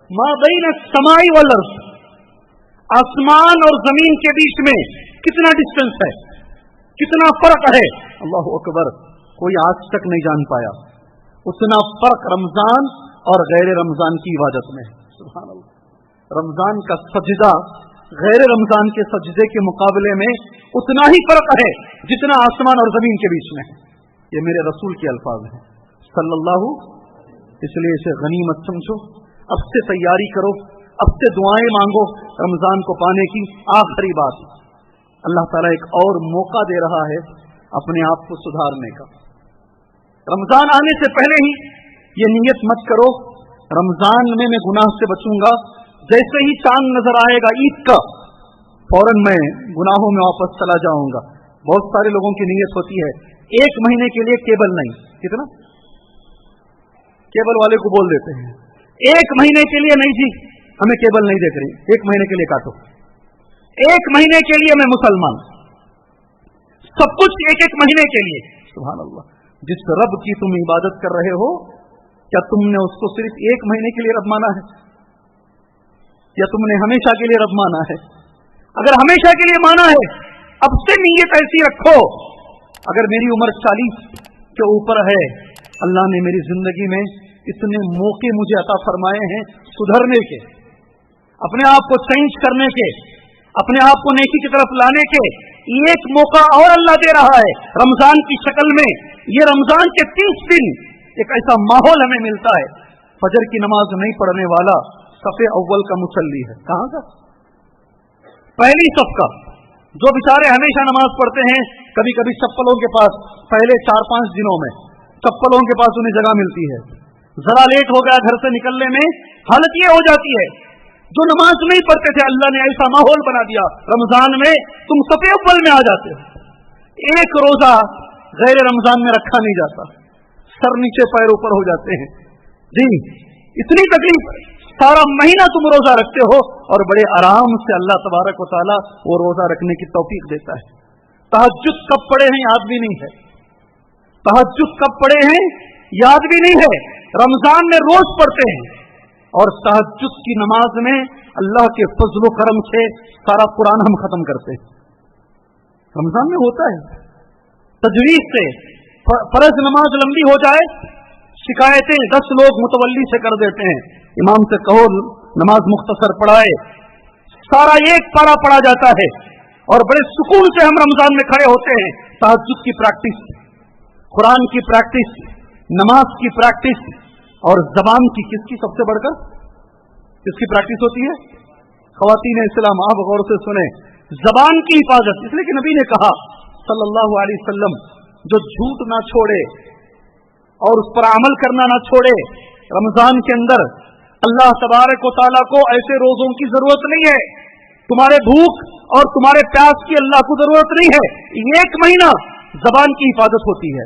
मा बैन अस्समाई वल अर्ज़। आसमान और जमीन के बीच में कितना डिस्टेंस है, कितना फर्क है? अल्लाहु अकबर। कोई आज तक नहीं जान पाया उतना फर्क रमजान और गैर रमजान की इबादत में है। सुभान अल्लाह। रमजान का सजदा गैर रमजान के सजदे के मुकाबले में उतना ही फर्क है जितना आसमान और जमीन के बीच में है। ये मेरे रसूल के अल्फाज हैं सल्लल्लाहु। इसलिए इसे गनीमत समझो, अब से तैयारी करो, अब से दुआएं मांगो रमजान को पाने की। आखिरी बात, अल्लाह ताला एक और मौका दे रहा है अपने आप को सुधारने का। रमजान आने से पहले ही ये नियत मत करो रमजान में मैं गुनाह से बचूंगा, जैसे ही चांद नजर आएगा ईद का फौरन मैं गुनाहों में वापस चला जाऊंगा। बहुत सारे लोगों की नियत होती है 1 महीने के लिए केबल नहीं। कितना? केबल वाले को बोल देते हैं 1 महीने के लिए नहीं जी, हमें केबल नहीं देख रही, 1 महीने के लिए काटो, 1 महीने के लिए मैं मुसलमान, सब कुछ 1-1 महीने के लिए। सुभान अल्लाह। जिस रब की तुम इबादत कर रहे हो, क्या तुमने उसको सिर्फ 1 महीने के लिए रब माना है या तुमने हमेशा के लिए रब माना है? अगर हमेशा के लिए माना है, अब से नीयत ऐसी रखो, अगर मेरी उम्र 40 के ऊपर है, अल्लाह ने मेरी जिंदगी में इतने मौके मुझे अता फरमाए हैं सुधरने के, अपने आप को चेंज करने के, अपने आप को नेकी की तरफ लाने के, एक मौका और अल्लाह दे रहा है रमजान की शक्ल में। ये रमजान के 30 दिन एक ऐसा माहौल हमें मिलता है, फजर की नमाज नहीं पढ़ने वाला सफ़े अव्वल का मुसल्ली है। कहां का? पहली सफ का, जो बेचारे हमेशा नमाज पढ़ते हैं, कभी कभी चप्पलों के पास पहले 4-5 दिनों में चप्पलों के पास उन्हें जगह मिलती है, जरा लेट हो गया घर से निकलने में, हालत ये हो जाती है। जो नमाज नहीं पढ़ते थे, अल्लाह ने ऐसा माहौल बना दिया रमजान में, तुम सफ़े अव्वल में आ जाते हो। एक रोजा गैर रमजान में रखा नहीं जाता, सर नीचे पैर ऊपर हो जाते हैं जी, इतनी तकलीफ। सारा महीना तुम रोजा रखते हो और बड़े आराम से अल्लाह तबारक व तआला वो रोजा रखने की तौफीक देता है। तहज्जुद कब पढ़े हैं याद भी नहीं है, तहज्जुद कब पढ़े हैं याद भी नहीं है। रमजान में रोज पढ़ते हैं और तहज्जुद की नमाज में अल्लाह के फजल करम से सारा कुरान हम खत्म करते हैं। रमजान में होता है तजवीज से, फर्ज नमाज लंबी हो जाए, शिकायतें 10 लोग मुतवल्ली से कर देते हैं, इमाम से कहो नमाज मुख्तसर पढ़ाए, सारा एक पारा पढ़ा जाता है और बड़े सुकून से हम रमजान में खड़े होते हैं। तहज्जुद की प्रैक्टिस, कुरान की प्रैक्टिस, नमाज की प्रैक्टिस और जबान की, किसकी सबसे बढ़कर किसकी प्रैक्टिस होती है? ख्वातीन इस्लाम, आप गौर से सुने, जबान की हिफाजत। इसलिए कि नबी ने कहा सल्लल्लाहु अलैहि वसल्लम, जो झूठ ना छोड़े और उस पर अमल करना ना छोड़े, रमजान के अंदर अल्लाह तबारक व तआला को ऐसे रोजों की जरूरत नहीं है, तुम्हारे भूख और तुम्हारे प्यास की अल्लाह को जरूरत नहीं है। 1 महीना जबान की हिफाजत होती है।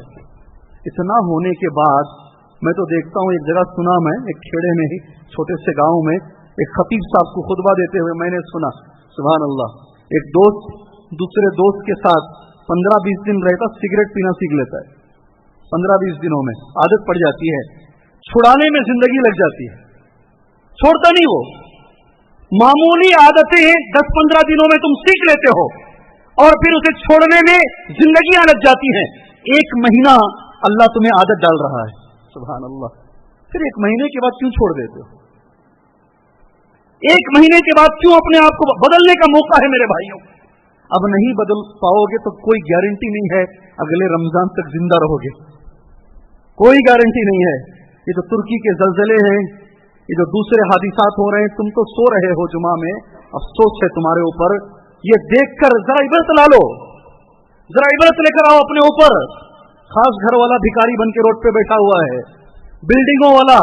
इतना होने के बाद मैं तो देखता हूं, एक जगह सुना मैं, एक खेड़े में ही छोटे से गांव में एक खतीब साहब को खुतबा देते हुए मैंने सुना, सुभान अल्लाह, एक दोस्त दूसरे दोस्त के साथ 15-20 दिन रहता, सिगरेट पीना सीख लेता है। 15-20 दिनों में आदत पड़ जाती है, छुड़ाने में जिंदगी लग जाती है, छोड़ता नहीं वो। मामूली आदतें 10-15 दिनों में तुम सीख लेते हो और फिर उसे छोड़ने में जिंदगियां लग जाती हैं। 1 महीना अल्लाह तुम्हें आदत डाल रहा है, सुभान अल्लाह, फिर 1 महीने के बाद क्यों छोड़ देते हो? 1 महीने के बाद क्यों अपने आप को बदलने का मौका है मेरे भाइयों। अब नहीं बदल पाओगे तो कोई गारंटी नहीं है अगले रमजान तक जिंदा रहोगे, कोई गारंटी नहीं है। ये जो तुर्की के जलजले हैं, ये जो दूसरे हादिसात हो रहे हैं, तुम तो सो रहे हो जुमा में, अफसोस है तुम्हारे ऊपर। ये देखकर जरा इबरत ला लो, जरा इबरत लेकर आओ अपने ऊपर। खास घर वाला भिखारी बन के रोड पे बैठा हुआ है, बिल्डिंगों वाला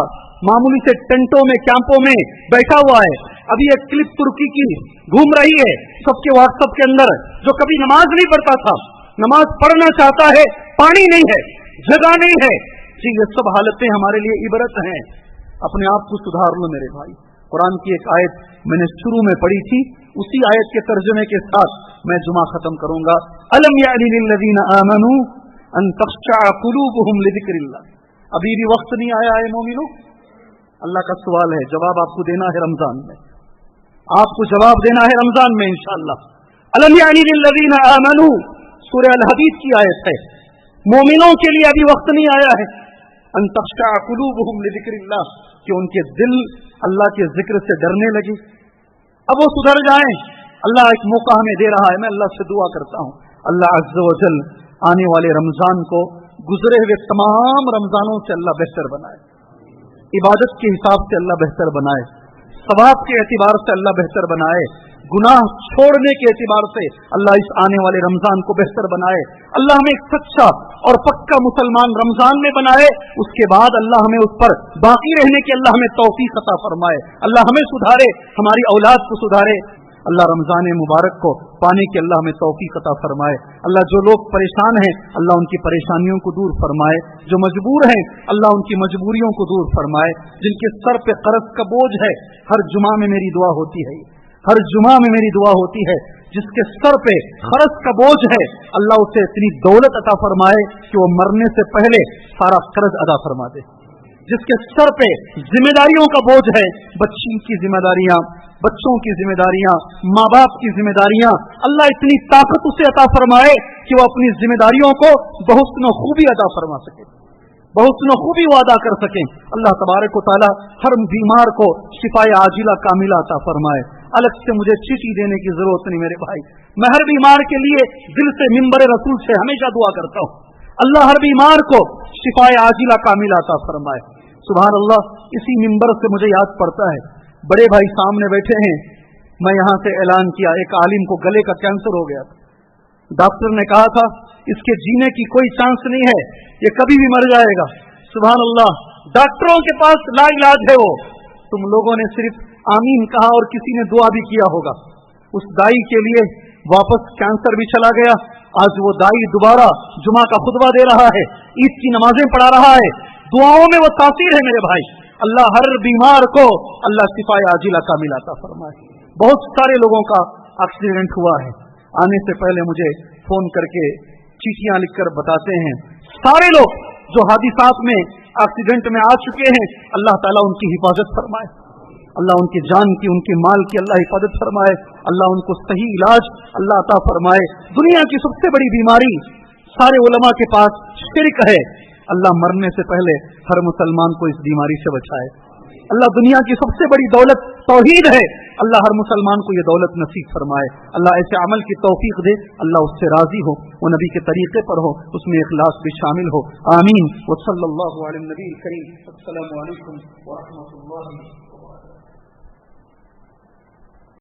मामूली से टेंटों में, कैंपों में बैठा हुआ है। अभी एक क्लिप तुर्की की घूम रही है सबके व्हाट्सएप के अंदर, जो कभी नमाज नहीं पढ़ता था, नमाज पढ़ना चाहता है, पानी नहीं है, जगह नहीं है। जी, ये सब हालतें हमारे लिए इबरत हैं। अपने आप को सुधार लो मेरे भाई। कुरान की एक आयत मैंने शुरू में पढ़ी थी, उसी आयत के तर्जुमे के साथ मैं जुमा खत्म करूंगा। अलम यानी लिल्लज़ीना आमनू अन तख्शअ कुलूबुहुम लिज़िक्रिल्लाह। अभी भी वक्त नहीं आया है मोमिनो? अल्लाह का सवाल है, जवाब आपको देना है रमजान में, आपको जवाब देना है रमजान में इंशाअल्लाह। अलम यानी लिल्लज़ीना आमनू, सूरह अल हदीद की आयत है। मोमिनों के लिए अभी वक्त नहीं आया है अन तख्शअ कुलूबुहुम लिज़िक्रिल्लाह, कि उनके दिल अल्लाह के जिक्र से डरने लगे, अब वो सुधर जाएं। अल्लाह एक मौका हमें दे रहा है। मैं अल्लाह से दुआ करता हूं, अल्लाह अज़्ज़ व जल आने वाले रमजान को गुजरे हुए तमाम रमजानों से अल्लाह बेहतर बनाए, इबादत के हिसाब से अल्लाह बेहतर बनाए, सवाब के एतबार से अल्लाह बेहतर बनाए, गुनाह छोड़ने के एतबार से अल्लाह इस आने वाले रमजान को बेहतर बनाए। अल्लाह हमें एक सच्चा और पक्का मुसलमान रमजान में बनाए, उसके बाद अल्लाह हमें उस पर बाकी रहने की अल्लाह हमें तौफीक अता फरमाए। अल्लाह हमें सुधारे, हमारी औलाद को सुधारे। अल्लाह रमजान मुबारक को पाने की अल्लाह हमें तौफीक अता फरमाए। अल्लाह जो लोग परेशान हैं अल्लाह उनकी परेशानियों को दूर फरमाए, जो मजबूर हैं अल्लाह उनकी मजबूरियों को दूर फरमाए, जिनके सर पे कर्ज का बोझ है, हर जुमा में मेरी दुआ होती है, हर जुमा में मेरी दुआ होती है جس کے سر پہ خرچ کا بوجھ ہے، اللہ اسے اتنی دولت عطا فرمائے کہ وہ مرنے سے پہلے سارا قرض ادا فرما دے۔ جس کے سر پہ ذمہ داریوں کا بوجھ ہے، بچی کی ذمہ داریاں، بچوں کی ذمہ داریاں، ماں باپ کی ذمہ داریاں، اللہ اتنی طاقت اسے عطا فرمائے کہ وہ اپنی ذمہ داریوں کو بحسن و خوبی ادا فرما سکے، بحسن و خوبی وہ ادا کر سکیں۔ اللہ تبارک و تعالی ہر بیمار کو شفائے عاجلہ کاملہ عطا فرمائے۔ الگ سے مجھے چیٹھی دینے کی ضرورت نہیں میرے بھائی، میں ہر بیمار کے لیے دل سے منبر رسول سے ہمیشہ دعا کرتا ہوں، اللہ ہر بیمار کو شفائے عاجلہ کاملہ عطا فرمائے۔ سبحان اللہ، اسی منبر سے مجھے یاد پڑتا ہے، بڑے بھائی سامنے بیٹھے ہیں، میں یہاں سے اعلان کیا ایک عالم کو گلے کا کینسر ہو گیا تھا، ڈاکٹر نے کہا تھا اس کے جینے کی کوئی چانس نہیں ہے، یہ کبھی بھی مر جائے گا۔ سبحان اللہ، ڈاکٹروں کے پاس لا علاج ہے وہ، تم لوگوں نے صرف آمین کہا اور کسی نے دعا بھی کیا ہوگا۔ اس دائی کے لیے واپس کینسر بھی چلا گیا، آج وہ دائی دوبارہ جمعہ کا خطبہ دے رہا ہے، عید کی نمازیں پڑھا رہا ہے، دعاؤں میں وہ تاثیر ہے میرے بھائی۔ اللہ ہر بیمار کو اللہ شفائے عاجلہ کاملہ عطا فرمائے۔ بہت سارے لوگوں کا ایکسیڈنٹ ہوا ہے، آنے سے پہلے مجھے فون کر کے چیٹھیاں لکھ کر بتاتے ہیں، سارے لوگ جو حادثات میں ایکسیڈنٹ میں آ چکے ہیں، اللہ تعالیٰ ان کی حفاظت فرمائے، اللہ ان کی جان کی، ان کے مال کی اللہ حفاظت فرمائے، اللہ ان کو صحیح علاج اللہ عطا فرمائے۔ دنیا کی سب سے بڑی بیماری سارے علماء کے پاس شرک ہے، اللہ مرنے سے پہلے ہر مسلمان کو اس بیماری سے بچائے۔ اللہ دنیا کی سب سے بڑی دولت توحید ہے، اللہ ہر مسلمان کو یہ دولت نصیب فرمائے، اللہ ایسے عمل کی توفیق دے، اللہ اس سے راضی ہو، وہ نبی کے طریقے پر ہو، اس میں اخلاص بھی شامل ہو، آمین۔ وصلی اللہ علی النبی الکریم، السلام علیکم ورحمۃ اللہ۔